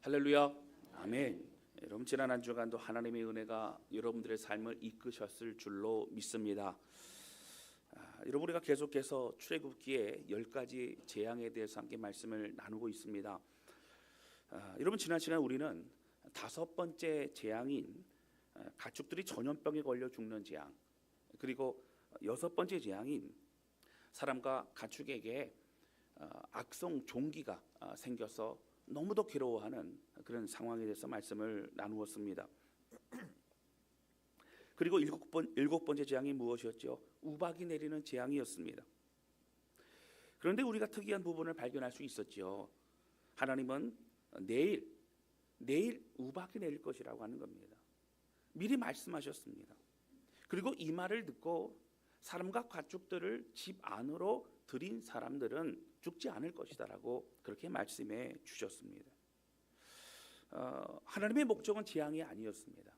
할렐루야. 아멘. 여러분 지난 한 주간도 하나님의 은혜가 여러분들의 삶을 이끄셨을 줄로 믿습니다. 여러분 우리가 계속해서 출애굽기의 10가지 재앙에 대해서 함께 말씀을 나누고 있습니다. 여러분 지난 시간 우리는 5번째 재앙인 가축들이 전염병에 걸려 죽는 재앙, 그리고 6번째 재앙인 사람과 가축에게 악성 종기가 생겨서 너무도 괴로워하는 그런 상황에 대해서 말씀을 나누었습니다. 그리고 7번째 재앙이 무엇이었죠? 우박이 내리는 재앙이었습니다. 그런데 우리가 특이한 부분을 발견할 수 있었죠. 하나님은 내일 우박이 내릴 것이라고 하는 겁니다. 미리 말씀하셨습니다. 그리고 이 말을 듣고 사람과 가축들을 집 안으로 들인 사람들은 죽지 않을 것이다라고 그렇게 말씀해 주셨습니다. 하나님의 목적은 재앙이 아니었습니다.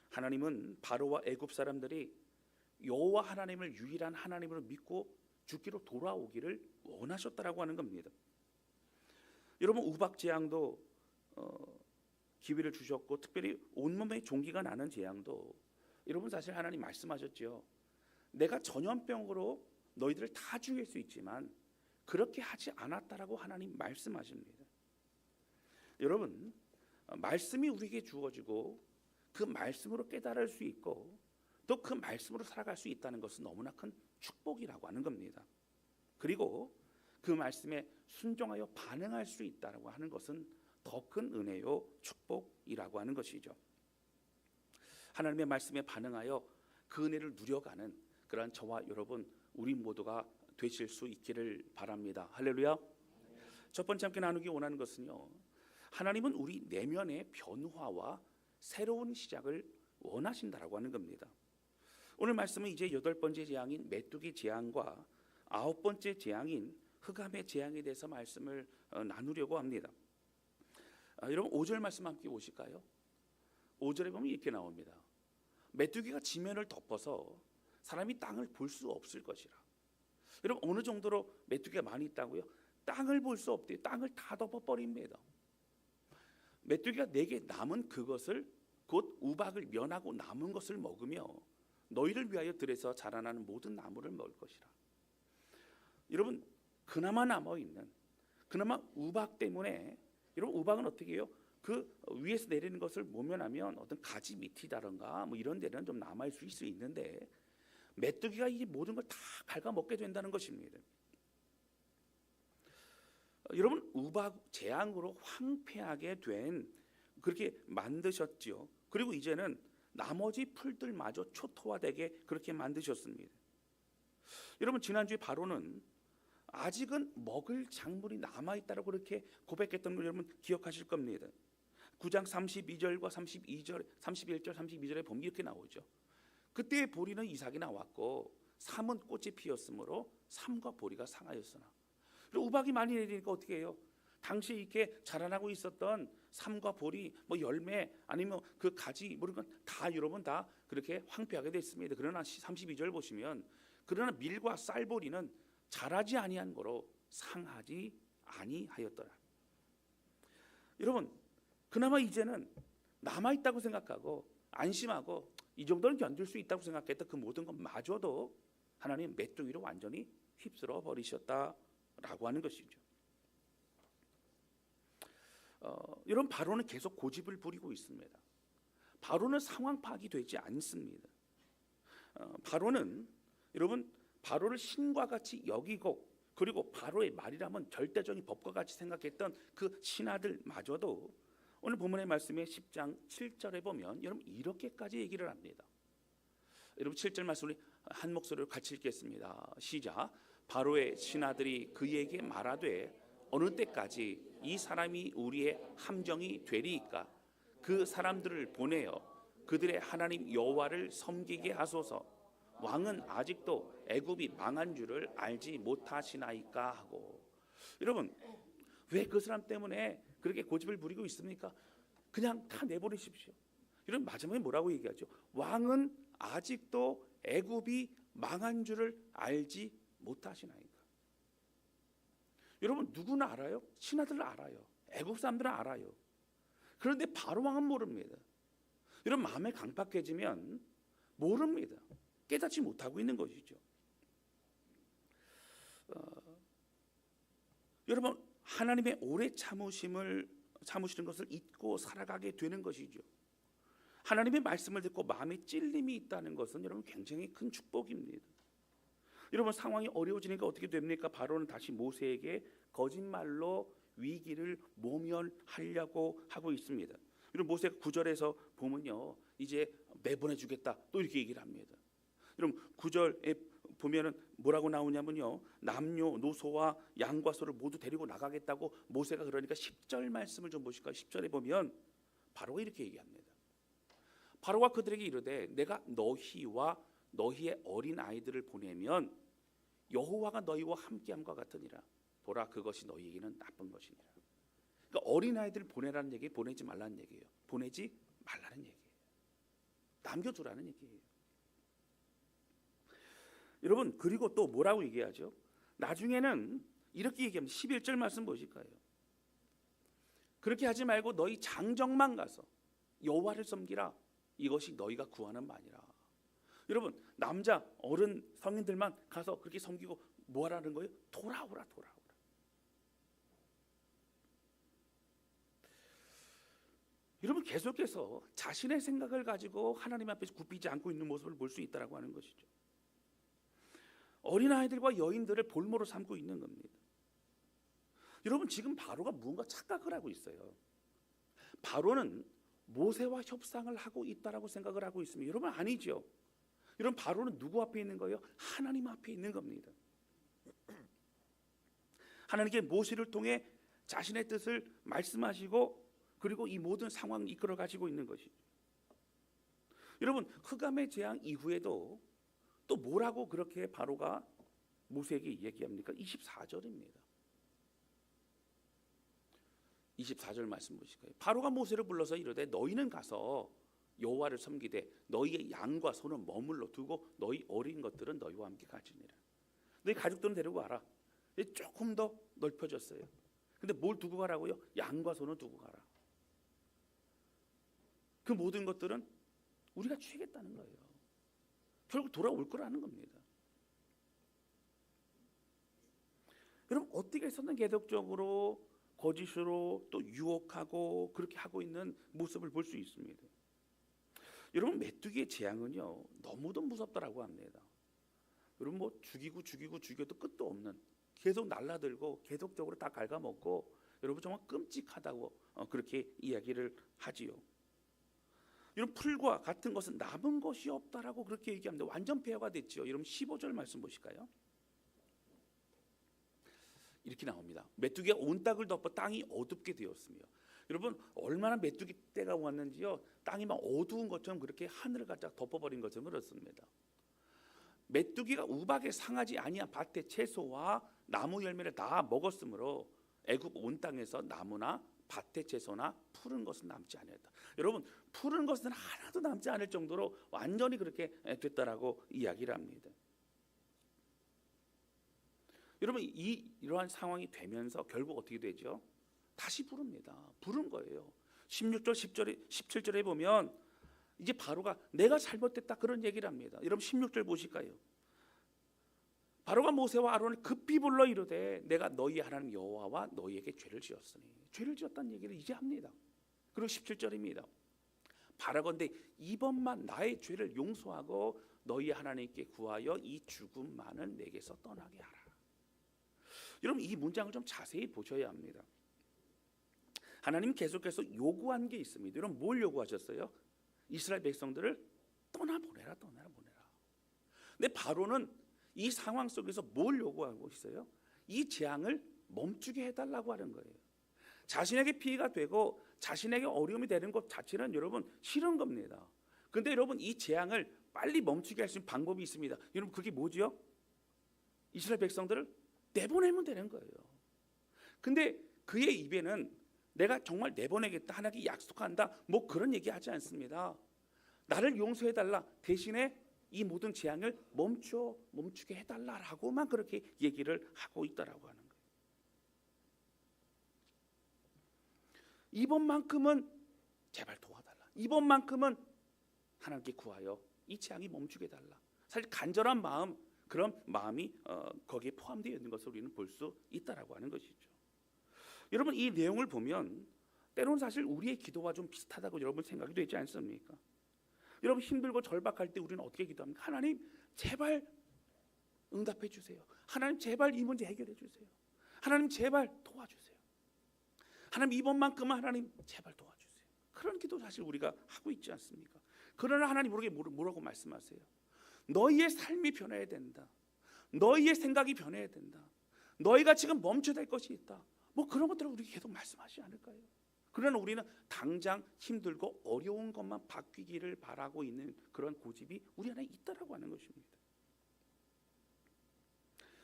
하나님은 바로와 애굽 사람들이 여호와 하나님을 유일한 하나님으로 믿고 죽기로 돌아오기를 원하셨다라고 하는 겁니다. 여러분 우박 재앙도 기회를 주셨고, 특별히 온몸에 종기가 나는 재앙도 여러분 사실 하나님 말씀하셨죠. 내가 전염병으로 너희들을 다 죽일 수 있지만 그렇게 하지 않았다라고 하나님 말씀하십니다. 여러분 말씀이 우리에게 주어지고 그 말씀으로 깨달을 수 있고 또 그 말씀으로 살아갈 수 있다는 것은 너무나 큰 축복이라고 하는 겁니다. 그리고 그 말씀에 순종하여 반응할 수 있다라고 하는 것은 더 큰 은혜요 축복이라고 하는 것이죠. 하나님의 말씀에 반응하여 그 은혜를 누려가는 그러한 저와 여러분 우리 모두가 되실 수 있기를 바랍니다. 할렐루야. 첫 번째 함께 나누기 원하는 것은요, 하나님은 우리 내면의 변화와 새로운 시작을 원하신다라고 하는 겁니다. 오늘 말씀은 이제 8번째 재앙인 메뚜기 재앙과 9번째 재앙인 흑암의 재앙에 대해서 말씀을 나누려고 합니다. 여러분 5절 말씀 함께 보실까요? 5절에 보면 이렇게 나옵니다. 메뚜기가 지면을 덮어서 사람이 땅을 볼 수 없을 것이라. 여러분 어느 정도로 메뚜기가 많이 있다고요? 땅을 볼 수 없대요. 땅을 다 덮어버립니다. 메뚜기가 내게 남은 그것을, 곧 우박을 면하고 남은 것을 먹으며 너희를 위하여 들에서 자라나는 모든 나무를 먹을 것이라. 여러분 그나마 남아있는 그나마 우박 때문에, 여러분 우박은 어떻게 해요? 그 위에서 내리는 것을 모면하면 어떤 가지 밑이다든가 뭐 이런 데는 좀 남아있을 수 있는데 메뚜기가 이 모든 걸 다 갉아먹게 된다는 것입니다. 여러분 우박 재앙으로 황폐하게 된, 그렇게 만드셨지요. 그리고 이제는 나머지 풀들마저 초토화되게 그렇게 만드셨습니다. 여러분 지난주에 바로는 아직은 먹을 작물이 남아있다고 그렇게 고백했던 걸 여러분 기억하실 겁니다. 9장 32절과 31절, 32절에 보면 이렇게 나오죠. 그때 보리는 이삭이 나왔고 삼은 꽃이 피었으므로 삼과 보리가 상하였으나. 그리고 우박이 많이 내리니까 어떻게 해요? 당시 이렇게 자라나고 있었던 삼과 보리, 뭐 열매, 아니면 그 가지, 뭐 이런 건 다 여러분 다 그렇게 황폐하게 됐습니다. 그러나 32절 보시면 그러나 밀과 쌀보리는 자라지 아니한 거로 상하지 아니하였더라. 여러분 그나마 이제는 남아있다고 생각하고 안심하고 이 정도는 견딜 수 있다고 생각했던 그 모든 것마저도 하나님 메뚜기로 완전히 휩쓸어 버리셨다라고 하는 것이죠. 여러분 바로는 계속 고집을 부리고 있습니다. 바로는 상황 파악이 되지 않습니다. 바로는 여러분 바로를 신과 같이 여기고, 그리고 바로의 말이라면 절대적인 법과 같이 생각했던 그 신하들마저도 오늘 본문의 말씀에 10장 7절에 보면 여러분 이렇게까지 얘기를 합니다. 여러분 7절 말씀을 한 목소리로 같이 읽겠습니다. 시작. 바로의 신하들이 그에게 말하되 어느 때까지 이 사람이 우리의 함정이 되리이까? 그 사람들을 보내어 그들의 하나님 여호와를 섬기게 하소서. 왕은 아직도 애굽이 망한 줄을 알지 못하시나이까 하고. 여러분 왜 그 사람 때문에 그렇게 고집을 부리고 있습니까? 그냥 다 내버리십시오. 여러분 마지막에 뭐라고 얘기하죠? 왕은 아직도 애굽이 망한 줄을 알지 못하시나이까. 여러분 누구나 알아요? 신하들은 알아요. 애굽 사람들은 알아요. 그런데 바로 왕은 모릅니다. 이런 마음에 강박해지면 모릅니다. 깨닫지 못하고 있는 것이죠. 여러분, 하나님의 오래 참으시는 것을 잊고 살아가게 되는 것이죠. 하나님의 말씀을 듣고 마음에 찔림이 있다는 것은 여러분 굉장히 큰 축복입니다. 여러분, 상황이 어려워지니까 어떻게 됩니까? 바로는 다시 모세에게 거짓말로 위기를 모면하려고 하고 있습니다. 여러분, 모세가 9절에서 보면요, 이제 내보내 주겠다 또 이렇게 얘기를 합니다. 여러분, 9절에 보면은 뭐라고 나오냐면요, 남녀노소와 양과 소를 모두 데리고 나가겠다고 모세가 그러니까 10절 말씀을 좀 보실까요? 10절에 보면 바로가 이렇게 얘기합니다. 바로가 그들에게 이르되 내가 너희와 너희의 어린 아이들을 보내면 여호와가 너희와 함께함과 같으니라. 보라, 그것이 너희에게는 나쁜 것이니라. 그러니까 어린 아이들을 보내라는 얘기, 보내지 말라는 얘기예요. 보내지 말라는 얘기예요. 남겨두라는 얘기예요. 여러분, 그리고 또 뭐라고 얘기하죠? 나중에는 이렇게 얘기합니다. 11절 말씀 보실까요? 그렇게 하지 말고 너희 장정만 가서 여호와를 섬기라. 이것이 너희가 구하는 바니라. 여러분, 남자 어른 성인들만 가서 그렇게 섬기고 뭐 하라는 거예요? 돌아오라. 여러분, 계속해서 자신의 생각을 가지고 하나님 앞에서 굽히지 않고 있는 모습을 볼 수 있다라고 하는 것이죠. 어린아이들과 여인들을 볼모로 삼고 있는 겁니다. 여러분, 지금 바로가 무언가 착각을 하고 있어요. 바로는 모세와 협상을 하고 있다라고 생각을 하고 있습니다. 여러분, 아니죠. 여러분, 바로는 누구 앞에 있는 거예요? 하나님 앞에 있는 겁니다. 하나님께 모세를 통해 자신의 뜻을 말씀하시고 그리고 이 모든 상황을 이끌어 가지고 있는 것이죠. 여러분, 흑암의 재앙 이후에도 또 뭐라고 그렇게 바로가 모세에게 얘기합니까? 24절입니다. 24절 말씀 보실까요? 바로가 모세를 불러서 이르되 너희는 가서 여호와를 섬기되 너희의 양과 소는 머물러 두고 너희 어린 것들은 너희와 함께 가지니라. 너희 가족들은 데리고 가라. 조금 더 넓혀졌어요. 근데 뭘 두고 가라고요? 양과 소는 두고 가라. 그 모든 것들은 우리가 취하겠다는 거예요. 결국 돌아올 거라는 겁니다. 여러분, 어떻게 해서든 계속적으로 거짓으로 또 유혹하고 그렇게 하고 있는 모습을 볼 수 있습니다. 여러분, 메뚜기의 재앙은요 너무도 무섭다라고 합니다. 여러분, 뭐 죽여도 끝도 없는, 계속 날라들고 계속적으로 다 갉아먹고 여러분 정말 끔찍하다고 그렇게 이야기를 하지요. 여러분, 풀과 같은 것은 남은 것이 없다라고 그렇게 얘기합니다. 완전 폐허가 됐죠. 여러분, 15절 말씀 보실까요? 이렇게 나옵니다. 메뚜기가 온 땅을 덮어 땅이 어둡게 되었으며. 여러분, 얼마나 메뚜기 때가 왔는지요. 땅이 막 어두운 것처럼 그렇게 하늘을 갖다 덮어버린 것처럼 그렇습니다. 메뚜기가 우박에 상하지 아니한 밭의 채소와 나무 열매를 다 먹었으므로 애굽 온 땅에서 나무나 밭의 채소나 푸른 것은 남지 않았다. 여러분, 푸른 것은 하나도 남지 않을 정도로 완전히 그렇게 됐다라고 이야기를 합니다. 여러분, 이러한 상황이 되면서 결국 어떻게 되죠? 다시 부릅니다. 부른 거예요. 16절, 17절에 보면 이제 바로가 내가 잘못됐다 그런 얘기를 합니다. 여러분, 16절 보실까요? 바로가 모세와 아론을 급히 불러 이르되 내가 너희 하나님 여호와와 너희에게 죄를 지었으니. 죄를 지었다는 얘기를 이제 합니다. 그리고 17절입니다. 바라건대 이번만 나의 죄를 용서하고 너희 하나님께 구하여 이 죽음만을 내게서 떠나게 하라. 여러분, 이 문장을 좀 자세히 보셔야 합니다. 하나님 계속해서 요구한 게 있습니다. 여러분, 뭘 요구하셨어요? 이스라엘 백성들을 떠나보내라. 근데 바로는 이 상황 속에서 뭘 요구하고 있어요? 이 재앙을 멈추게 해달라고 하는 거예요. 자신에게 피해가 되고 자신에게 어려움이 되는 것 자체는 여러분 싫은 겁니다. 근데 여러분, 이 재앙을 빨리 멈추게 할 수 있는 방법이 있습니다. 여러분, 그게 뭐죠? 이스라엘 백성들을 내보내면 되는 거예요. 근데 그의 입에는 내가 정말 내보내겠다, 하나님께 약속한다, 뭐 그런 얘기 하지 않습니다. 나를 용서해달라, 대신에 이 모든 재앙을 멈추게 해달라라고만 그렇게 얘기를 하고 있다라고 하는 거예요. 이번만큼은 제발 도와달라. 이번만큼은 하나님께 구하여 이 재앙이 멈추게 해달라. 사실 간절한 마음, 그런 마음이 거기에 포함되어 있는 것을 우리는 볼 수 있다라고 하는 것이죠. 여러분, 이 내용을 보면 때로는 사실 우리의 기도와 좀 비슷하다고 여러분 생각이 되지 않습니까? 여러분, 힘들고 절박할 때 우리는 어떻게 기도합니까? 하나님 제발 응답해 주세요. 하나님 제발 이 문제 해결해 주세요. 하나님 제발 도와주세요. 하나님 이번만큼은 하나님 제발 도와주세요. 그런 기도 사실 우리가 하고 있지 않습니까? 그러나 하나님 우리에게 뭐라고 말씀하세요? 너희의 삶이 변해야 된다. 너희의 생각이 변해야 된다. 너희가 지금 멈춰야 될 것이 있다. 뭐 그런 것들을 우리에게 계속 말씀하시지 않을까요? 그러나 우리는 당장 힘들고 어려운 것만 바뀌기를 바라고 있는 그런 고집이 우리 안에 있다라고 하는 것입니다.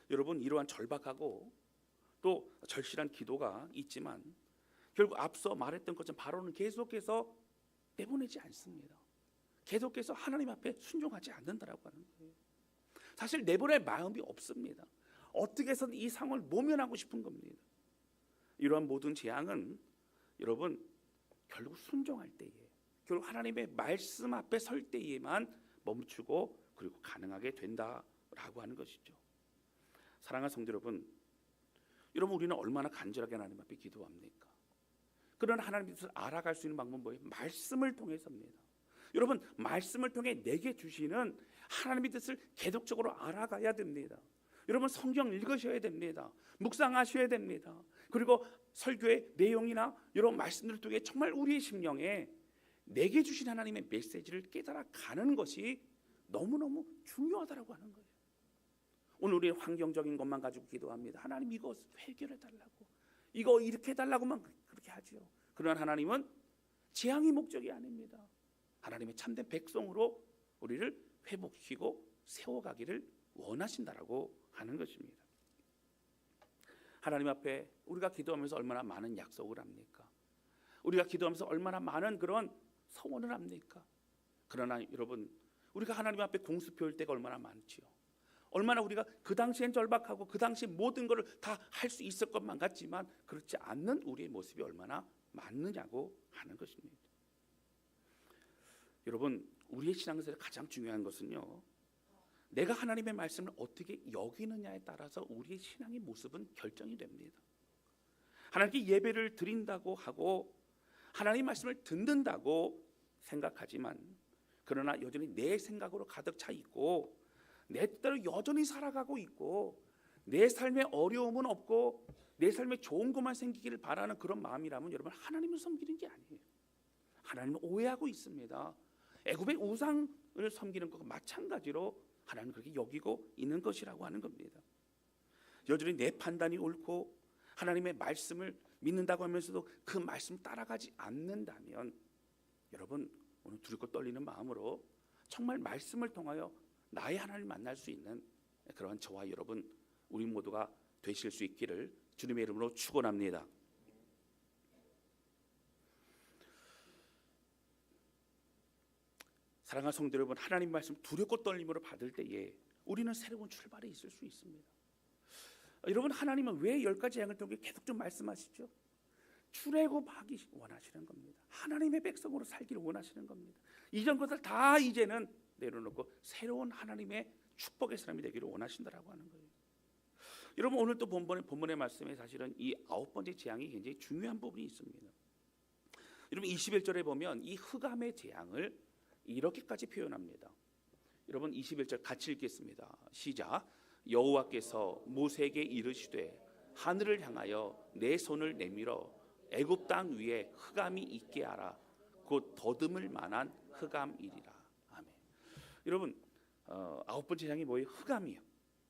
여러분, 이러한 절박하고 또 절실한 기도가 있지만 결국 앞서 말했던 것처럼 바로는 계속해서 내보내지 않습니다. 계속해서 하나님 앞에 순종하지 않는다라고 하는 거예요. 사실 내보낼 마음이 없습니다. 어떻게 해서든 이 상황을 모면하고 싶은 겁니다. 이러한 모든 재앙은 여러분 결국 순종할 때에, 결국 하나님의 말씀 앞에 설 때에만 멈추고 그리고 가능하게 된다라고 하는 것이죠. 사랑하는 성도 여러분, 우리는 얼마나 간절하게 하나님 앞에 기도합니까? 그런 하나님의 뜻을 알아갈 수 있는 방법은 뭐예요? 말씀을 통해서입니다. 여러분, 말씀을 통해 내게 주시는 하나님의 뜻을 계속적으로 알아가야 됩니다. 여러분, 성경 읽으셔야 됩니다. 묵상하셔야 됩니다. 그리고 설교의 내용이나 이런 말씀들을 통해 정말 우리의 심령에 내게 주신 하나님의 메시지를 깨달아가는 것이 너무너무 중요하다고 하는 거예요. 오늘 우리는 환경적인 것만 가지고 기도합니다. 하나님 이거 해결해 달라고, 이거 이렇게 해달라고만 그렇게 하죠. 그러나 하나님은 재앙이 목적이 아닙니다. 하나님의 참된 백성으로 우리를 회복시키고 세워가기를 원하신다라고 하는 것입니다. 하나님 앞에 우리가 기도하면서 얼마나 많은 약속을 합니까? 우리가 기도하면서 얼마나 많은 그런 서원을 합니까? 그러나 여러분, 우리가 하나님 앞에 공수 피울 때가 얼마나 많지요. 얼마나 우리가 그 당시엔 절박하고 그 당시 모든 것을 다 할 수 있을 것만 같지만 그렇지 않는 우리의 모습이 얼마나 많느냐고 하는 것입니다. 여러분, 우리의 신앙에서 가장 중요한 것은요, 내가 하나님의 말씀을 어떻게 여기느냐에 따라서 우리의 신앙의 모습은 결정이 됩니다. 하나님께 예배를 드린다고 하고 하나님의 말씀을 듣는다고 생각하지만 그러나 여전히 내 생각으로 가득 차 있고 내 뜻대로 여전히 살아가고 있고 내 삶에 어려움은 없고 내 삶에 좋은 것만 생기기를 바라는 그런 마음이라면 여러분, 하나님을 섬기는 게 아니에요. 하나님을 오해하고 있습니다. 애굽의 우상을 섬기는 것과 마찬가지로 하나님은 그렇게 여기고 있는 것이라고 하는 겁니다. 여전히 내 판단이 옳고 하나님의 말씀을 믿는다고 하면서도 그 말씀 따라가지 않는다면 여러분, 오늘 두렵고 떨리는 마음으로 정말 말씀을 통하여 나의 하나님을 만날 수 있는 그러한 저와 여러분, 우리 모두가 되실 수 있기를 주님의 이름으로 축원합니다. 사랑하는 성도 여러분, 하나님 말씀 두렵고 떨림으로 받을 때에 우리는 새로운 출발이 있을 수 있습니다. 여러분, 하나님은 왜 10가지 재앙을 통해 계속 좀 말씀하시죠? 출애굽하기 원하시는 겁니다. 하나님의 백성으로 살기를 원하시는 겁니다. 이전 것을 다 이제는 내려놓고 새로운 하나님의 축복의 사람이 되기를 원하신다라고 하는 거예요. 여러분, 오늘 또 본문의 말씀에 사실은 이 9번째 재앙이 굉장히 중요한 부분이 있습니다. 여러분, 21절에 보면 이 흑암의 재앙을 이렇게까지 표현합니다. 여러분, 21절 같이 읽겠습니다. 시작. 여호와께서 모세에게 이르시되 하늘을 향하여 내 손을 내밀어 애굽 땅 위에 흑암이 있게 하라. 곧 더듬을 만한 흑암이리라. 아멘. 여러분, 9번째 재앙이 뭐예요? 흑암이에요.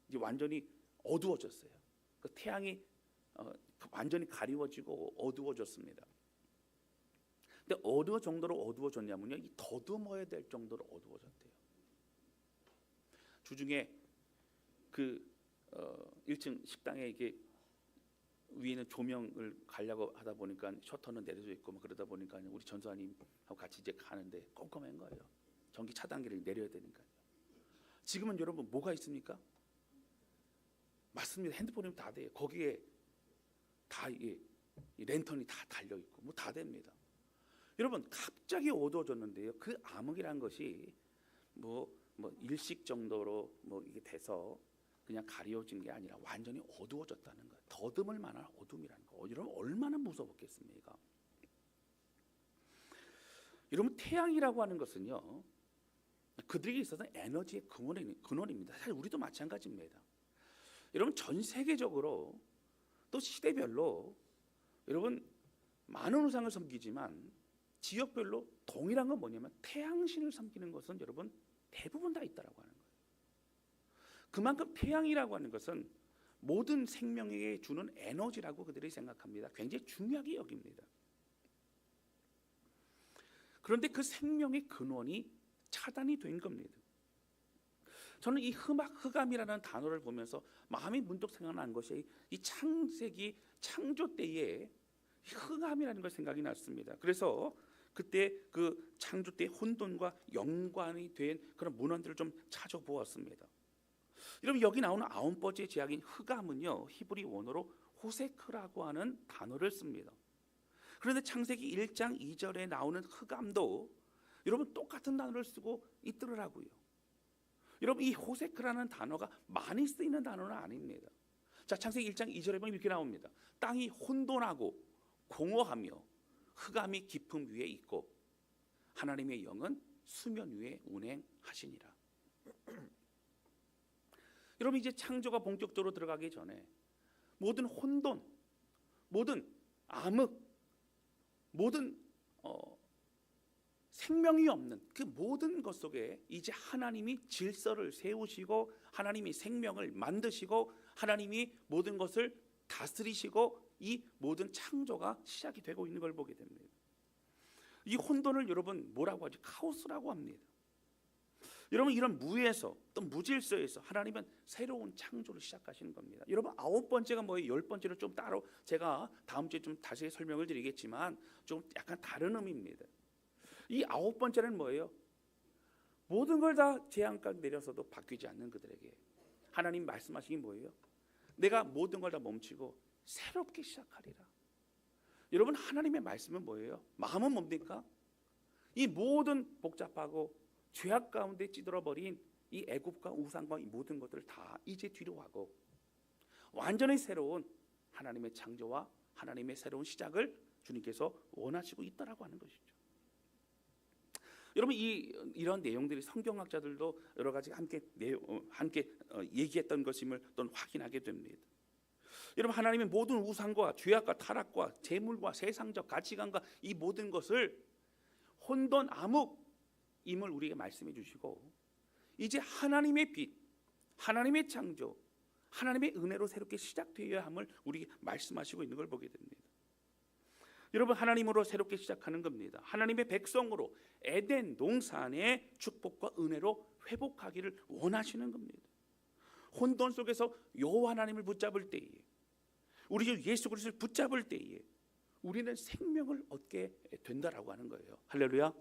이제 완전히 어두워졌어요. 그 태양이 완전히 가리워지고 어두워졌습니다. 근데 어느 정도로 어두워졌냐면요, 이 더듬어야 될 정도로 어두워졌대요. 주중에 그 1층 식당에 이게 위에는 조명을 가려고 하다 보니까 셔터는 내려져 있고 막 그러다 보니까 우리 전사님하고 같이 이제 가는데 깜깜한 거예요. 전기 차단기를 내려야 되니까요. 지금은 여러분 뭐가 있습니까? 맞습니다. 핸드폰이면 다 돼요. 거기에 다 이 랜턴이 다 달려 있고 뭐 다 됩니다. 여러분 갑자기 어두워졌는데요. 그 암흑이라는 것이 뭐 일식 정도로 이게 돼서 그냥 가려진 게 아니라 완전히 어두워졌다는 거예요. 더듬을 만한 어둠이라는 거. 여러분 얼마나 무서웠겠습니까? 여러분 태양이라고 하는 것은요, 그들에게 있어서 에너지의 근원입니다. 사실 우리도 마찬가지입니다. 여러분 전 세계적으로 또 시대별로 여러분 많은 우상을 섬기지만 지역별로 동일한 건 뭐냐면 태양신을 섬기는 것은 여러분 대부분 다 있다라고 하는 거예요. 그만큼 태양이라고 하는 것은 모든 생명에게 주는 에너지라고 그들이 생각합니다. 굉장히 중요하게 여깁니다. 그런데 그 생명의 근원이 차단이 된 겁니다. 저는 이 흑암이라는 단어를 보면서 마음이 문득 생각난 것이 이 창세기 창조 때의 흑암이라는 걸 생각이 났습니다. 그래서 그때 그 창조 때 혼돈과 연관이 된 그런 문헌들을 좀 찾아보았습니다. 여러분 여기 나오는 9번째 제약인 흑암은요, 히브리 원어로 호세크라고 하는 단어를 씁니다. 그런데 창세기 1장 2절에 나오는 흑암도 여러분 똑같은 단어를 쓰고 있더라고요. 여러분 이 호세크라는 단어가 많이 쓰이는 단어는 아닙니다. 자, 창세기 1장 2절에 보면 이렇게 나옵니다. 땅이 혼돈하고 공허하며 흑암이 깊음 위에 있고 하나님의 영은 수면 위에 운행하시니라. 여러분 이제 창조가 본격적으로 들어가기 전에 모든 혼돈, 모든 암흑, 모든 생명이 없는 그 모든 것 속에 이제 하나님이 질서를 세우시고 하나님이 생명을 만드시고 하나님이 모든 것을 다스리시고 이 모든 창조가 시작이 되고 있는 걸 보게 됩니다. 이 혼돈을 여러분 뭐라고 하죠? 카오스라고 합니다. 여러분 이런 무에서 또 무질서에서 하나님은 새로운 창조를 시작하시는 겁니다. 여러분 9번째가 뭐예요? 10번째는 좀 따로 제가 다음 주에 좀 다시 설명을 드리겠지만 좀 약간 다른 의미입니다. 이 9번째는 뭐예요? 모든 걸 다 재앙까지 내려서도 바뀌지 않는 그들에게 하나님 말씀하신 게 뭐예요? 내가 모든 걸 다 멈추고 새롭게 시작하리라. 여러분 하나님의 말씀은 뭐예요? 마음은 뭡니까? 이 모든 복잡하고 죄악 가운데 찌들어버린 이 애굽과 우상과 이 모든 것들을 다 이제 뒤로 하고 완전히 새로운 하나님의 창조와 하나님의 새로운 시작을 주님께서 원하시고 있다라고 하는 것이죠. 여러분 이런 내용들이 성경학자들도 여러 가지 함께 얘기했던 것임을 또 확인하게 됩니다. 여러분 하나님의 모든 우상과 죄악과 타락과 재물과 세상적 가치관과 이 모든 것을 혼돈 암흑임을 우리에게 말씀해 주시고 이제 하나님의 빛, 하나님의 창조, 하나님의 은혜로 새롭게 시작되어야 함을 우리에게 말씀하시고 있는 걸 보게 됩니다. 여러분 하나님으로 새롭게 시작하는 겁니다. 하나님의 백성으로 에덴 동산의 축복과 은혜로 회복하기를 원하시는 겁니다. 혼돈 속에서 여호와 하나님을 붙잡을 때에 우리 주 예수 그리스도를 붙잡을 때에 우리는 생명을 얻게 된다라고 하는 거예요. 할렐루야.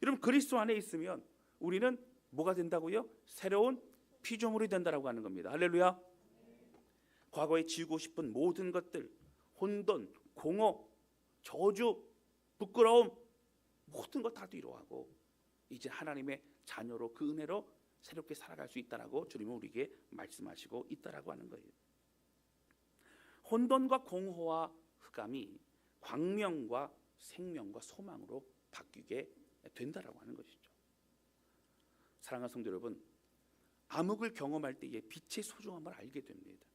여러분 그리스도 안에 있으면 우리는 뭐가 된다고요? 새로운 피조물이 된다라고 하는 겁니다. 할렐루야. 과거에 지우고 싶은 모든 것들, 혼돈, 공허, 저주, 부끄러움 모든 것 다 뒤로 하고 이제 하나님의 자녀로 그 은혜로 새롭게 살아갈 수 있다라고 주님은 우리에게 말씀하시고 있다라고 하는 거예요. 혼돈과 공허와 흑암이 광명과 생명과 소망으로 바뀌게 된다라고 하는 것이죠. 사랑하는 성도 여러분, 암흑을 경험할 때에 빛의 소중함을 알게 됩니다.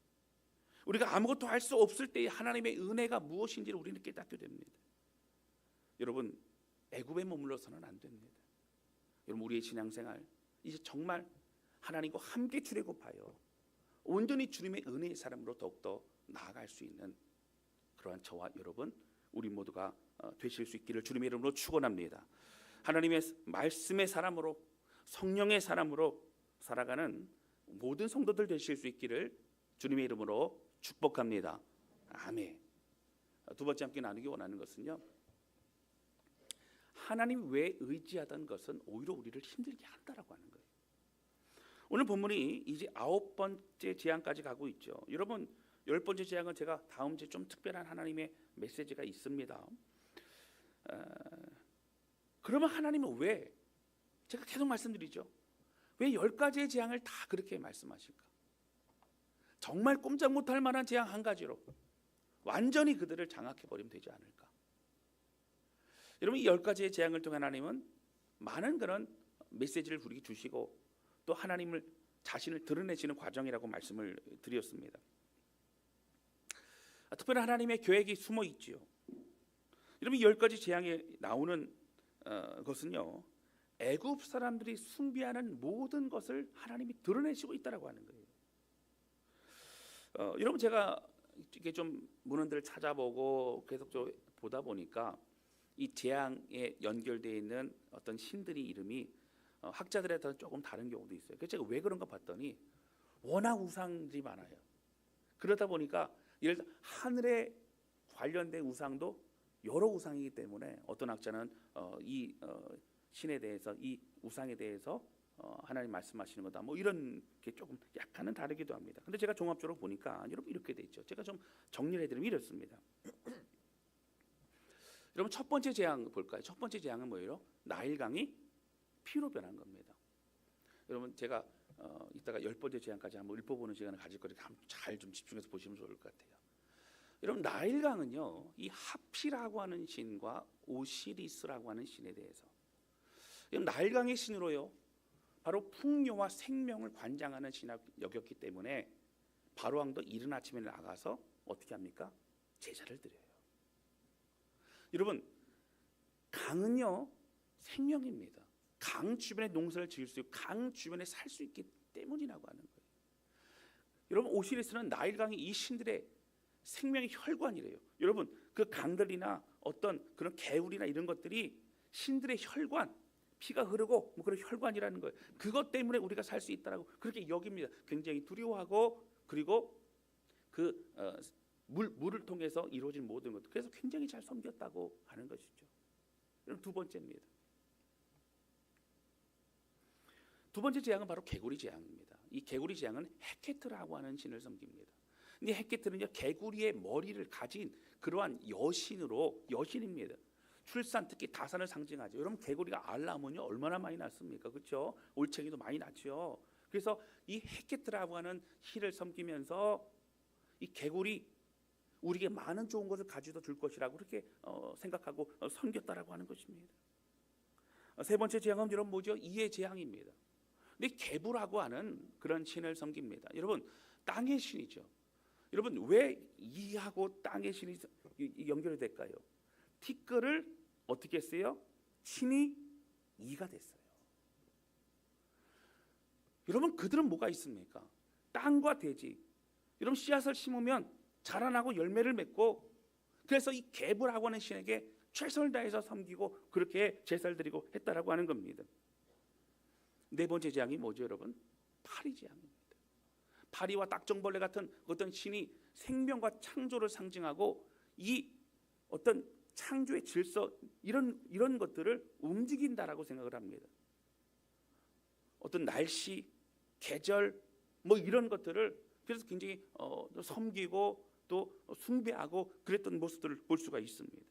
우리가 아무것도 할 수 없을 때에 하나님의 은혜가 무엇인지를 우리는 깨닫게 됩니다. 여러분 애굽에 머물러서는 안 됩니다. 여러분 우리의 신앙생활 이제 정말 하나님과 함께 출애굽하여 온전히 주님의 은혜의 사람으로 더욱더 나아갈 수 있는 그러한 저와 여러분 우리 모두가 되실 수 있기를 주님의 이름으로 축원합니다. 하나님의 말씀의 사람으로 성령의 사람으로 살아가는 모든 성도들 되실 수 있기를 주님의 이름으로 축복합니다. 아멘. 두 번째 함께 나누기 원하는 것은요, 하나님 외에 의지하던 것은 오히려 우리를 힘들게 한다라고 하는 거예요. 오늘 본문이 이제 9번째 재앙까지 가고 있죠. 여러분 10번째 재앙은 제가 다음 주에 좀 특별한 하나님의 메시지가 있습니다. 그러면 하나님은 왜, 제가 계속 말씀드리죠, 왜 10가지의 재앙을 다 그렇게 말씀하실까? 정말 꼼짝 못할 만한 재앙 한 가지로 완전히 그들을 장악해버리면 되지 않을까? 여러분, 이 10가지의 재앙을 통해 하나님은 많은 그런 메시지를 우리에게 주시고 또 하나님을 자신을 드러내시는 과정이라고 말씀을 드렸습니다. 특별히 하나님의 계획이 숨어 있지요. 여러분, 이 10가지 재앙에 나오는 것은요, 애굽 사람들이 숭배하는 모든 것을 하나님이 드러내시고 있다라고 하는 거예요. 여러분, 제가 이게 좀 문헌들을 찾아보고 계속 보다 보니까 이 재앙에 연결되어 있는 어떤 신들이 이름이 학자들에 따라 조금 다른 경우도 있어요. 그래서 제가 왜 그런가 봤더니 워낙 우상들이 많아요. 그러다 보니까 예를 들어 하늘에 관련된 우상도 여러 우상이기 때문에 어떤 학자는 이 신에 대해서, 이 우상에 대해서 하나님 말씀하시는 거다, 뭐 이런 게 조금 약간은 다르기도 합니다. 근데 제가 종합적으로 보니까 여러분 이렇게 돼 있죠. 제가 좀 정리를 해드리면 이렇습니다. 여러분, 첫 번째 재앙 볼까요? 첫 번째 재앙은 뭐예요? 나일강이 피로 변한 겁니다. 여러분, 제가 이따가 10번째 재앙까지 한번 읊어보는 시간을 가질 거니까 잘 좀 집중해서 보시면 좋을 것 같아요. 여러분, 나일강은요, 이 하피라고 하는 신과 오시리스라고 하는 신에 대해서, 나일강의 신으로요, 바로 풍요와 생명을 관장하는 신이라고 여겼기 때문에 바로 왕도 이른 아침에 나가서 어떻게 합니까? 제사를 드려요. 여러분, 강은요 생명입니다. 강 주변에 농사를 지을 수 있고 강 주변에 살 수 있기 때문이라고 하는 거예요. 여러분, 오시리스는 나일강이 이 신들의 생명의 혈관이래요. 여러분, 그 강들이나 어떤 그런 개울이나 이런 것들이 신들의 혈관, 피가 흐르고 뭐 그런 혈관이라는 거예요. 그것 때문에 우리가 살 수 있다라고 그렇게 여깁니다. 굉장히 두려워하고, 그리고 그 물을 통해서 이루어진 모든 것들, 그래서 굉장히 잘 섬겼다고 하는 것이죠. 그럼 두 번째입니다. 두 번째 재앙은 바로 개구리 재앙입니다. 이 개구리 재앙은 헤케트라고 하는 신을 섬깁니다. 이 헤케트는요, 개구리의 머리를 가진 그러한 여신입니다. 출산, 특히 다산을 상징하죠. 여러분, 개구리가 알 낳으면요 얼마나 많이 낳습니까? 그렇죠? 올챙이도 많이 낳죠. 그래서 이 헤케트라고 하는 신을 섬기면서 이 개구리, 우리에게 많은 좋은 것을 가져다 줄 것이라고 그렇게 생각하고 섬겼다라고 하는 것입니다. 세 번째 재앙은 여러분 뭐죠? 이의 재앙입니다. 근데 개부라고 하는 그런 신을 섬깁니다. 여러분, 땅의 신이죠. 여러분, 왜 이하고 땅의 신이 연결이 될까요? 티끌을 어떻게 했어요? 신이 이가 됐어요. 여러분, 그들은 뭐가 있습니까? 땅과 대지. 여러분, 씨앗을 심으면 자라나고 열매를 맺고, 그래서 이 개부라고 하는 신에게 최선을 다해서 섬기고 그렇게 제사를 드리고 했다라고 하는 겁니다. 네 번째 재앙이 뭐죠, 여러분? 파리 재앙입니다. 파리와 딱정벌레 같은 어떤 신이 생명과 창조를 상징하고 이 어떤 창조의 질서, 이런 것들을 움직인다라고 생각을 합니다. 어떤 날씨, 계절, 뭐 이런 것들을 그래서 굉장히 섬기고 또 숭배하고 그랬던 모습들을 볼 수가 있습니다.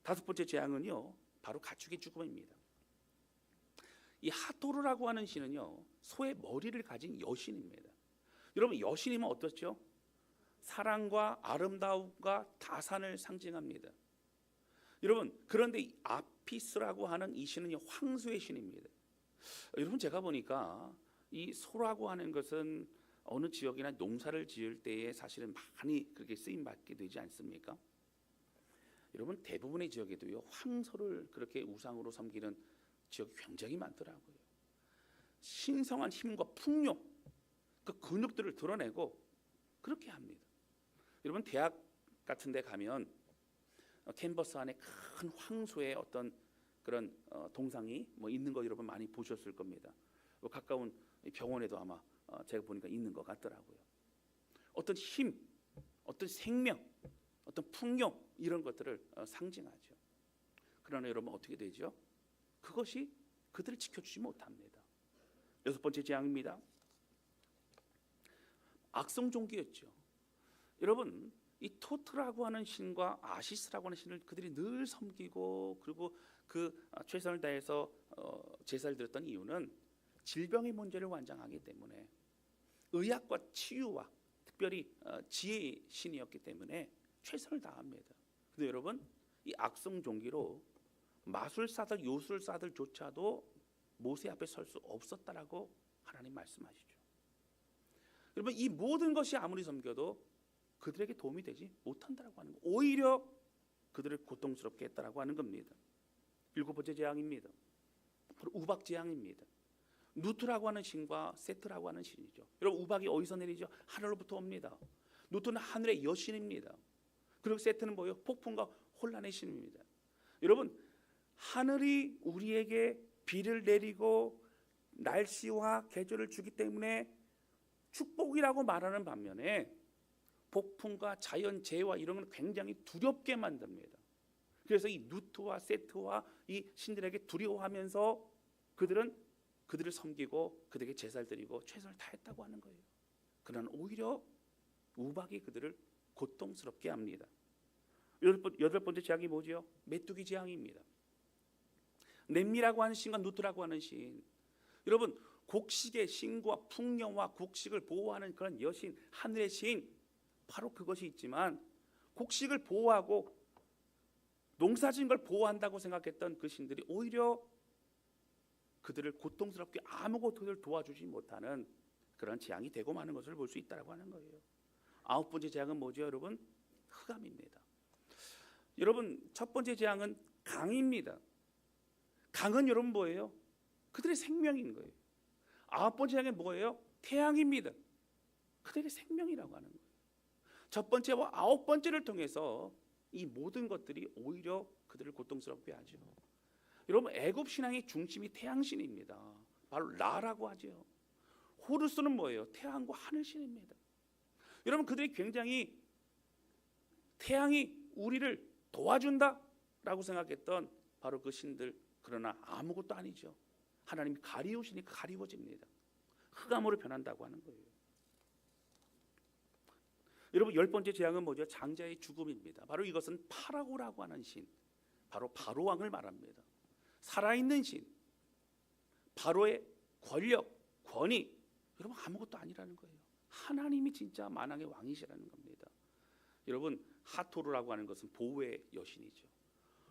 다섯 번째 재앙은요, 바로 가축의 죽음입니다. 이 하토르라고 하는 신은요, 소의 머리를 가진 여신입니다. 여러분, 여신이면 어떻죠? 사랑과 아름다움과 다산을 상징합니다. 여러분, 그런데 이 아피스라고 하는 이 신은요, 황소의 신입니다. 여러분, 제가 보니까 이 소라고 하는 것은 어느 지역이나 농사를 지을 때에 사실은 많이 그렇게 쓰임 받게 되지 않습니까? 여러분, 대부분의 지역에도요, 황소를 그렇게 우상으로 섬기는 지역이 굉장히 많더라고요. 신성한 힘과 풍요, 그 근육들을 드러내고 그렇게 합니다. 여러분, 대학 같은 데 가면 캔버스 안에 큰 황소의 어떤 그런 동상이 뭐 있는 거 여러분 많이 보셨을 겁니다. 뭐 가까운 병원에도 아마 제가 보니까 있는 것 같더라고요. 어떤 힘, 어떤 생명, 어떤 풍요, 이런 것들을 상징하죠. 그러나 여러분, 어떻게 되죠? 그것이 그들을 지켜주지 못합니다. 여섯 번째 재앙입니다. 악성 종기였죠. 여러분, 이 토트라고 하는 신과 아시스라고 하는 신을 그들이 늘 섬기고 그리고 최선을 다해서 제사를 드렸던 이유는 질병의 문제를 완장하기 때문에 의학과 치유와 특별히 지혜의 신이었기 때문에 최선을 다합니다. 근데 여러분 이 악성 종기로 마술사들 요술사들조차도 모세 앞에 설 수 없었다라고 하나님 말씀하시죠. 여러분 이 모든 것이 아무리 섬겨도 그들에게 도움이 되지 못한다라고 하는 거, 오히려 그들을 고통스럽게 했다라고 하는 겁니다. 7번째 재앙입니다. 바로 우박 재앙입니다. 누트라고 하는 신과 세트라고 하는 신이죠. 여러분 우박이 어디서 내리죠? 하늘로부터 옵니다. 누트는 하늘의 여신입니다. 그리고 세트는 뭐예요? 폭풍과 혼란의 신입니다. 여러분 하늘이 우리에게 비를 내리고 날씨와 계절을 주기 때문에 축복이라고 말하는 반면에 폭풍과 자연재해와 이런 건 굉장히 두렵게 만듭니다. 그래서 이 누트와 세트와 이 신들에게 두려워하면서 그들을 섬기고 그들에게 제사를 드리고 최선을 다했다고 하는 거예요. 그러나 오히려 우박이 그들을 고통스럽게 합니다. 8번째 재앙이 뭐죠? 메뚜기 재앙입니다. nem미라고 하는 신과 누트라고 하는 신, 여러분 곡식의 신과 풍년과 곡식을 보호하는 그런 여신, 하늘의 신, 바로 그것이 있지만 곡식을 보호하고 농사진 걸 보호한다고 생각했던 그 신들이 오히려 그들을 고통스럽게 아무것도 도와주지 못하는 그런 재앙이 되고 마는 것을 볼 수 있다고 하는 거예요. 9번째 재앙은 뭐죠, 여러분? 흑암입니다. 여러분 첫 번째 재앙은 강입니다. 강은 여러분 뭐예요? 그들의 생명인 거예요. 9번째 재앙은 뭐예요? 태양입니다. 그들의 생명이라고 하는 거예요. 첫 번째와 9번째를 통해서 이 모든 것들이 오히려 그들을 고통스럽게 하죠. 여러분 애굽 신앙의 중심이 태양신입니다. 바로 라라고 하죠. 호루스는 뭐예요? 태양과 하늘신입니다. 여러분 그들이 굉장히 태양이 우리를 도와준다라고 생각했던 바로 그 신들, 그러나 아무것도 아니죠. 하나님이 가리우시니까 가리워집니다. 흑암으로 변한다고 하는 거예요. 여러분 10번째 재앙은 뭐죠? 장자의 죽음입니다. 바로 이것은 파라오라고 하는 신, 바로 바로 왕을 말합니다. 살아있는 신, 바로의 권력, 권위, 여러분 아무것도 아니라는 거예요. 하나님이 진짜 만왕의 왕이시라는 겁니다. 여러분 하토르라고 하는 것은 보호의 여신이죠.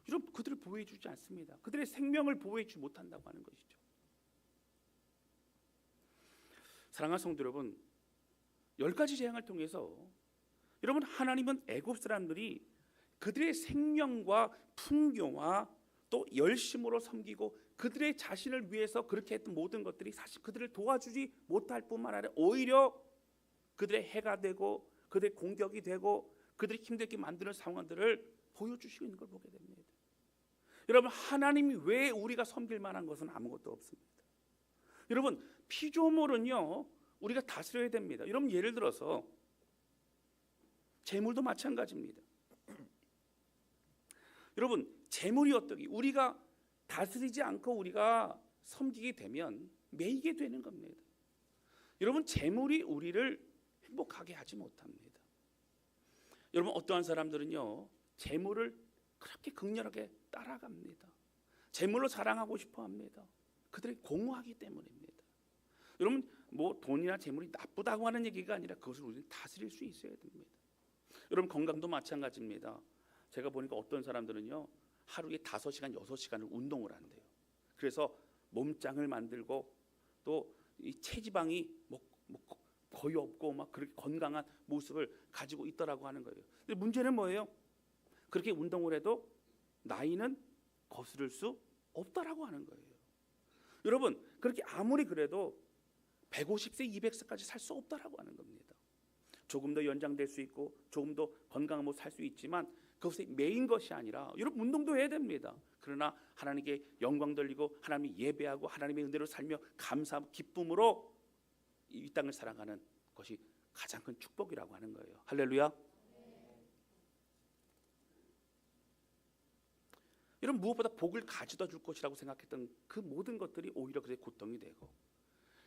여러분 그들을 보호해 주지 않습니다. 그들의 생명을 보호해 주지 못한다고 하는 것이죠. 사랑하는 성도 여러분, 10가지 재앙을 통해서 여러분 하나님은 애굽 사람들이 그들의 생명과 풍요와 또 열심으로 섬기고 그들의 자신을 위해서 그렇게 했던 모든 것들이 사실 그들을 도와주지 못할 뿐만 아니라 오히려 그들의 해가 되고 그들의 공격이 되고 그들이 힘들게 만드는 상황들을 보여주시고 있는 걸 보게 됩니다. 여러분 하나님이 왜 우리가 섬길 만한 것은 아무것도 없습니다. 여러분 피조물은요 우리가 다스려야 됩니다. 여러분 예를 들어서 재물도 마찬가지입니다. 여러분 재물이 어떻게 우리가 다스리지 않고 우리가 섬기게 되면 매이게 되는 겁니다. 여러분 재물이 우리를 행복하게 하지 못합니다. 여러분 어떠한 사람들은요 재물을 그렇게 극렬하게 따라갑니다. 재물로 자랑하고 싶어합니다. 그들이 공허하기 때문입니다. 여러분 뭐 돈이나 재물이 나쁘다고 하는 얘기가 아니라 그것을 우리는 다스릴 수 있어야 됩니다. 여러분 건강도 마찬가지입니다. 제가 보니까 어떤 사람들은요 하루에 5시간, 6시간을 운동을 한대요. 그래서 몸짱을 만들고 또 이 체지방이 거의 없고 막 그렇게 건강한 모습을 가지고 있더라고 하는 거예요. 근데 문제는 뭐예요? 그렇게 운동을 해도 나이는 거스를 수 없다라고 하는 거예요. 여러분 그렇게 아무리 그래도 150세, 200세까지 살 수 없다라고 하는 겁니다. 조금 더 연장될 수 있고 조금 더 건강한 모습 살 수 있지만 그것이 메인 것이 아니라 여러분 운동도 해야 됩니다. 그러나 하나님께 영광 돌리고 하나님을 예배하고 하나님의 은혜로 살며 감사하고 기쁨으로 이 땅을 살아가는 것이 가장 큰 축복이라고 하는 거예요. 할렐루야. 여러분 무엇보다 복을 가져다 줄 것이라고 생각했던 그 모든 것들이 오히려 그의 고통이 되고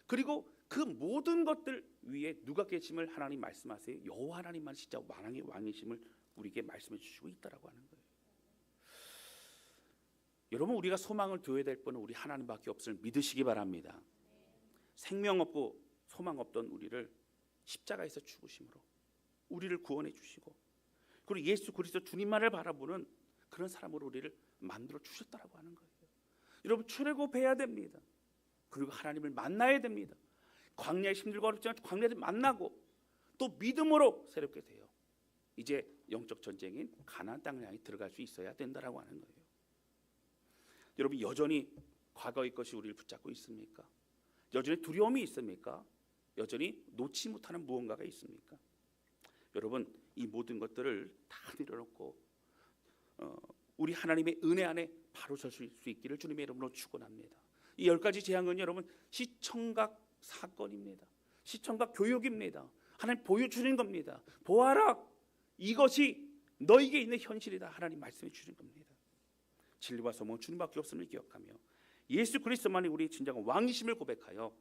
그리고 그 모든 것들 위에 누가 계심을 하나님 말씀하세요. 여호와 하나님만 진짜 만왕의 왕이심을 우리에게 말씀해 주시고 있다라고 하는 거예요. 여러분, 우리가 소망을 둬야 될 분은 우리 하나님밖에 없음을 믿으시기 바랍니다. 생명 없고 소망 없던 우리를 십자가에서 죽으심으로 우리를 구원해 주시고, 그리고 예수 그리스도 주님만을 바라보는 그런 사람으로 우리를 만들어 주셨다라고 하는 거예요. 여러분, 출애굽해야 됩니다. 그리고 하나님을 만나야 됩니다. 광야에 힘들고 어렵지만 광야에 만나고 또 믿음으로 새롭게 돼요. 이제 영적 전쟁인 가나안 땅을 향해 들어갈 수 있어야 된다라고 하는 거예요. 여러분, 여전히 과거의 것이 우리를 붙잡고 있습니까? 여전히 두려움이 있습니까? 여전히 놓지 못하는 무언가가 있습니까? 여러분, 이 모든 것들을 다 내려놓고 우리 하나님의 은혜 안에 바로 설 수 있기를 주님의 이름으로 축원합니다. 이 10가지 재앙은 여러분 시청각 사건입니다. 시청각 교육입니다. 하나님 보여주는 겁니다. 보아라, 이것이 너에게 있는 현실이다. 하나님 말씀해 주는 겁니다. 진리와 소망은 주님밖에 없음을 기억하며 예수 그리스도만이 우리의 진정한 왕이심을 고백하여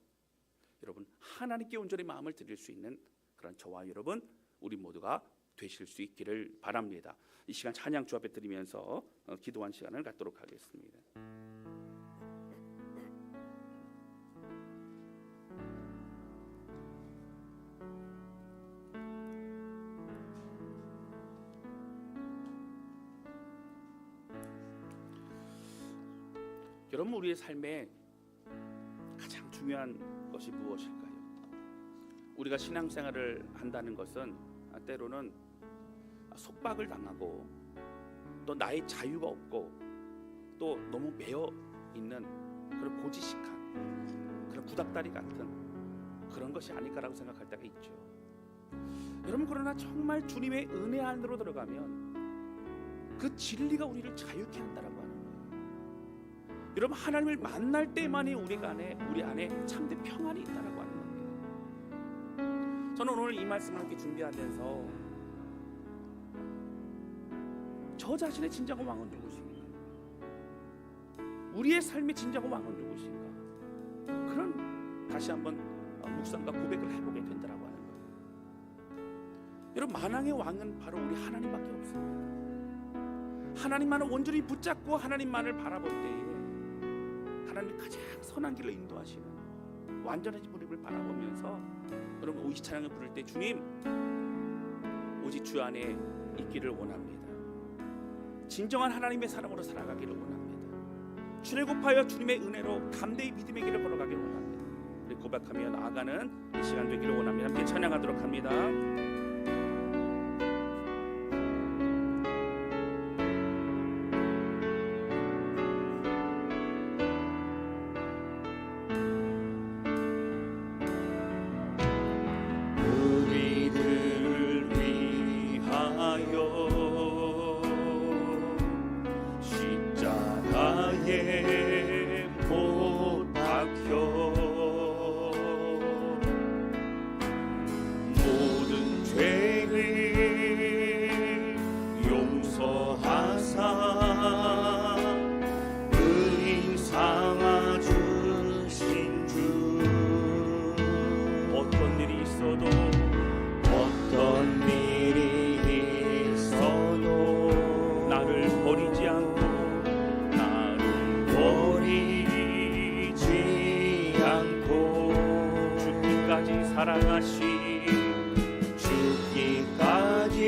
여러분 하나님께 온전히 마음을 드릴 수 있는 그런 저와 여러분 우리 모두가 되실 수 있기를 바랍니다. 이 시간 찬양 주 앞에 드리면서 기도한 시간을 갖도록 하겠습니다. 여러분, 우리의 삶에 가장 중요한 것이 무엇일까요? 우리가 신앙생활을 한다는 것은 때로는 속박을 당하고 또 나의 자유가 없고 또 너무 매여 있는 그런 고지식한 그런 구닥다리 같은 그런 것이 아닐까라고 생각할 때가 있죠. 여러분, 그러나 정말 주님의 은혜 안으로 들어가면 그 진리가 우리를 자유케 한다라고 하는 거예요. 여러분, 하나님을 만날 때만이 우리 안에 참된 평안이 있다라고 하는 겁니다. 저는 오늘 이 말씀을 함께 준비하면서 저 자신의 진정한 왕은 누구신가? 우리의 삶의 진정한 왕은 누구신가? 그런 다시 한번 묵상과 고백을 해보게 된다라고 하는 거예요. 여러분, 만왕의 왕은 바로 우리 하나님밖에 없습니다. 하나님만을 온전히 붙잡고 하나님만을 바라볼 때에 하나님 가장 선한 길로 인도하시는 완전하신 분임을 바라보면서 여러분 오직 찬양을 부를 때 주님 오직 주 안에 있기를 원합니다. 진정한 하나님의 사람으로 살아가기를 원합니다. 출애굽하여 주님의 은혜로 담대히 믿음의 길을 걸어가기를 원합니다. 우리 고백하며 나아가는 이 시간 되기를 원합니다. 함께 찬양하도록 합니다. 사랑하신 죽기까지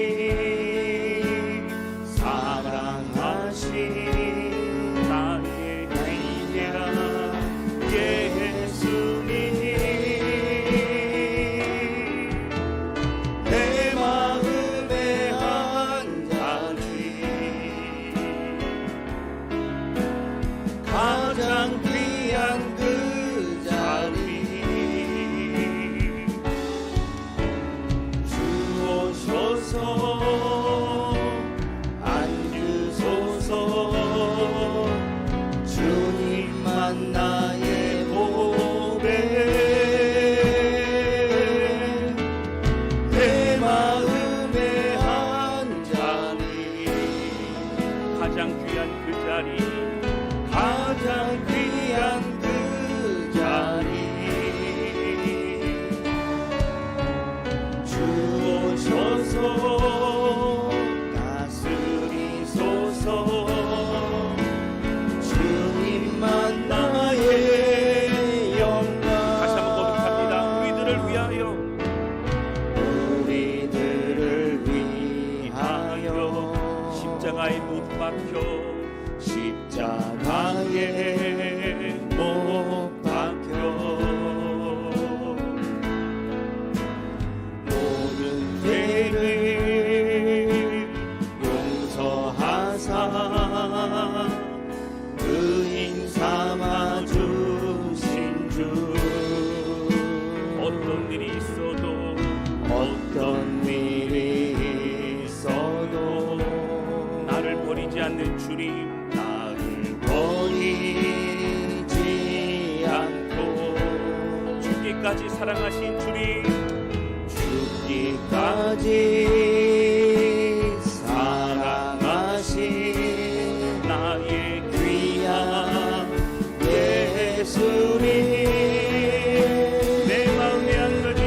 사랑하신 나의 위대한 예수님 내 마음의 한 자리 가장 귀한 그 자리 앉으소서 주님만 나의 보배 내 마음의 한 자리 가장 귀한 그 자리 가장 귀한 그 자리 죽기까지 사랑하신 주님, 죽기까지 사랑하신 나의 귀한 예수님, 내 마음의 한 가지,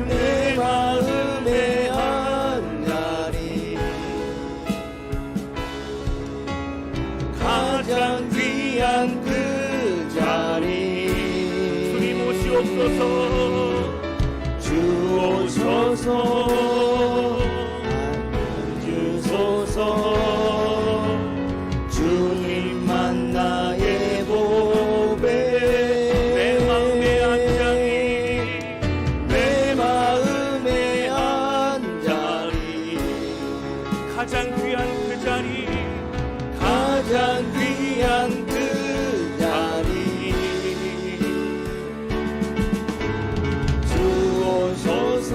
내 마음의 한 자리, 가장 귀한 그 자리, 주님 오시옵소서. 주 오소서 주소서. 주님만 나의 보배, 내 마음의 한 자리, 내 마음의 한 자리, 가장 귀한 그 자리, 가장 귀한 그 자리. 주 오소서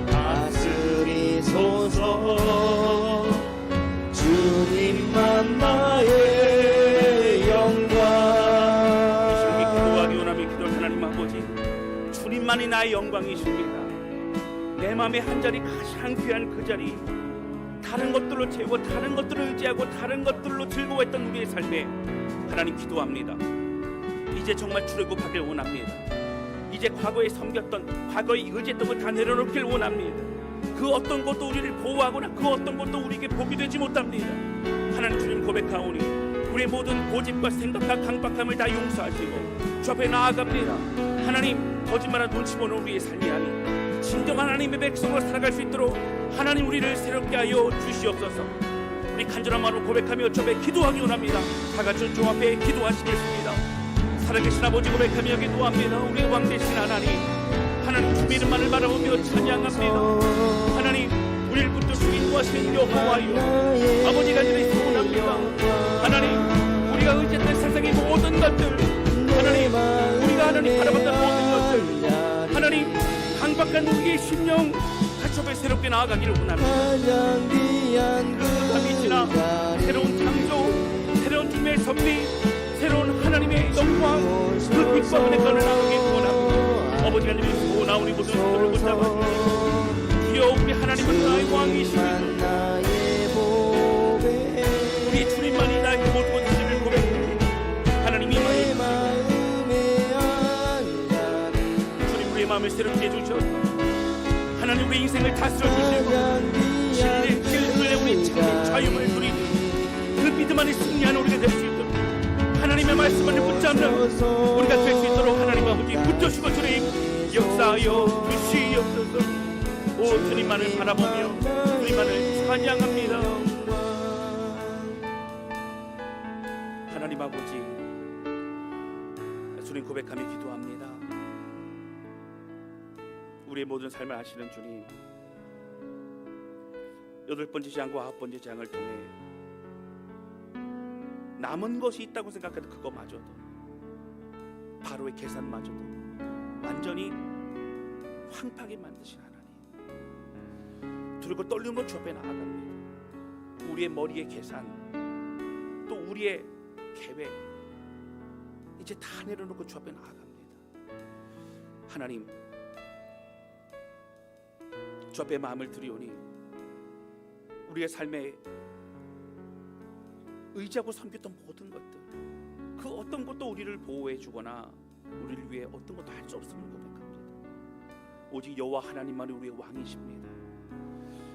다스리소서. 주님만 나의 영광. 기도하기 원하며 기도할 하나님 아버지, 주님만이 나의 영광이십니다. 내 마음의 한 자리, 가장 귀한 그 자리, 다른 것들로 채우고 다른 것들을 의지하고 다른 것들로 즐거워했던 우리의 삶에 하나님 기도합니다. 이제 정말 출애굽하길 원합니다. 이제 과거에 섬겼던, 과거에 의지했던 것 다 내려놓길 원합니다. 그 어떤 것도 우리를 보호하거나 그 어떤 것도 우리에게 복이 되지 못합니다. 하나님, 주님 고백하오니 우리의 모든 고집과 생각과 강박함을 다 용서하시고 주 앞에 나아갑니다. 하나님, 거짓말한 눈치 보는 우리의 삶이 아닌 진정한 하나님의 백성으로 살아갈 수 있도록 하나님 우리를 새롭게 하여 주시옵소서. 우리 간절한 마음으로 고백하며 주 앞에 기도하기 원합니다. 다 같이 주 앞에 기도하시겠습니다. 살아계신 아버지 고백하며 기도합니다. 우리의 왕 되신 하나님, 하나님 주 이름만을 바라보며 찬양합니다. 하나님, 우리를 붙들고 인도하시는 여호와여, 아버지가 이를 소원합니다. 하나님, 우리가 의지했던 세상의 모든 것들, 하나님, 우리가 하나님 바라봤던 모든 것들, 하나님, 강박한 우리의 심령 다시 앞에 새롭게 나아가기를 원합니다. 감이 지나 새로운 창조, 새로운 주님의 섭리, 새로운 하나님의 영광, 그 빛과 은혜가 나가길 원합니다. 아버지가 이를 소원하 우리 모든 손을 붙잡아 주여. 우리 하나님은 나의 왕이십니다. 우리 주님만이 나의 모든 것을 고백합니다. 하나님이 주님, 우리의 마음을 새롭게 해주셔서 하나님 우리 인생을 다스려 주시고 진리의 우리 참된 자유를 누리는 그 믿음 안에 승리하는 우리가 될 수 있도록 하나님의 말씀을 붙잡는 우리가 될 수 있도록 하나님 아버지 붙드시고 주님 역사하여 주시옵소서. 오, 주님만을 바라보며 주님만을 찬양합니다. 하나님 아버지, 주님 고백하며 기도합니다. 우리의 모든 삶을 아시는 주님, 8번째 재앙과 9번째 재앙을 통해 남은 것이 있다고 생각해도 그거마저도, 바로의 계산마저도 완전히 황폐하게 만드신 하나님, 두렵고 떨림으로 주 앞에 나아갑니다. 우리의 머리의 계산, 또 우리의 계획 이제 다 내려놓고 주 앞에 나아갑니다. 하나님, 주 앞에 마음을 드리오니 우리의 삶에 의지하고 섬겼던 모든 것들, 그 어떤 것도 우리를 보호해 주거나 우리를 위해 어떤 것도 할 수 없음을 고백합니다. 오직 여호와 하나님만이 우리의 왕이십니다.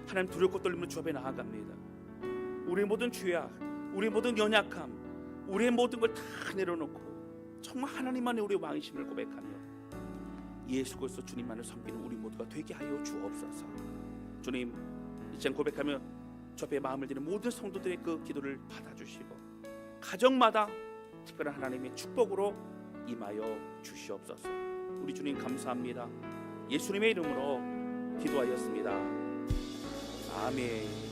하나님, 두렵고 떨림으로 주 앞에 나아갑니다. 우리의 모든 죄악, 우리의 모든 연약함, 우리의 모든 걸 다 내려놓고 정말 하나님만이 우리의 왕이심을 고백하며 예수 그리스도 주님만을 섬기는 우리 모두가 되게 하여 주옵소서. 주님, 이제 고백하며 주 앞에 마음을 드리는 모든 성도들의 그 기도를 받아주시고 가정마다 특별한 하나님의 축복으로 임하여 주시옵소서. 우리 주님 감사합니다. 예수님의 이름으로 기도하였습니다. 아멘.